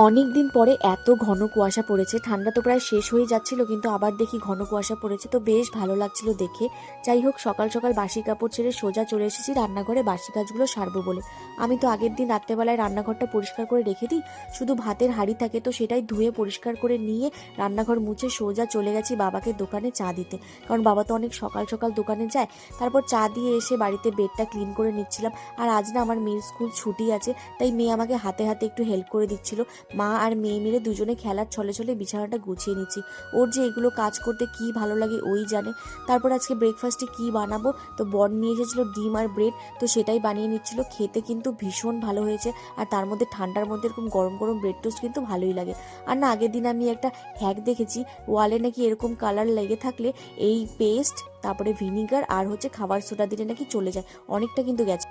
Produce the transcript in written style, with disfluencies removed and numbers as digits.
অনেক দিন পরে এত ঘন কুয়াশা পড়েছে, ঠান্ডা তো প্রায় শেষ হয়ে যাচ্ছিল, কিন্তু আবার দেখি ঘন কুয়াশা পড়েছে, তো বেশ ভালো লাগছিল দেখে। যাই হোক, সকাল সকাল বাসি কাপড় ছেড়ে সোজা চলে এসেছি রান্নাঘরে বাসি কাজগুলো সারবো বলে। আমি তো আগের দিন রাত্রেবেলায় রান্নাঘরটা পরিষ্কার করে রেখে দিই, শুধু ভাতের হাঁড়ি থাকে, তো সেটাই ধুয়ে পরিষ্কার করে নিয়ে রান্নাঘর মুছে সোজা চলে গেছি বাবাকে দোকানে চা দিতে, কারণ বাবা তো অনেক সকাল সকাল দোকানে যায়। তারপর চা দিয়ে এসে বাড়িতে বেডটা ক্লিন করে নিচ্ছিলাম। আর আজ না আমার মেয়ের স্কুল ছুটি আছে, তাই মেয়ে আমাকে হাতে হাতে একটু হেল্প করে দিচ্ছিল। মা আর মেয়ে মিলে দুজনে খেলার ছলে ছলে বিছানাটা গুছিয়ে নিচ্ছি। ওর যে এগুলো কাজ করতে কি ভালো লাগে ওই জানে। তারপর আজকে ব্রেকফাস্টে কি বানাবো, তো বর নিয়ে এসেছিল ডিম আর ব্রেড, তো সেটাই বানিয়ে নিচ্ছিল। খেতে কিন্তু ভীষণ ভালো হয়েছে, আর তার মধ্যে ঠান্ডার মধ্যে এরকম গরম গরম ব্রেড টোস্ট কিন্তু ভালোই লাগে। আর না, আগের দিন আমি একটা হ্যাক দেখেছি, ওয়ালে নাকি এরকম কালার লেগে থাকলে এই পেস্ট, তারপরে ভিনিগার আর খাবার সোডা দিলে নাকি চলে যায়। অনেকটা কিন্তু গেছে।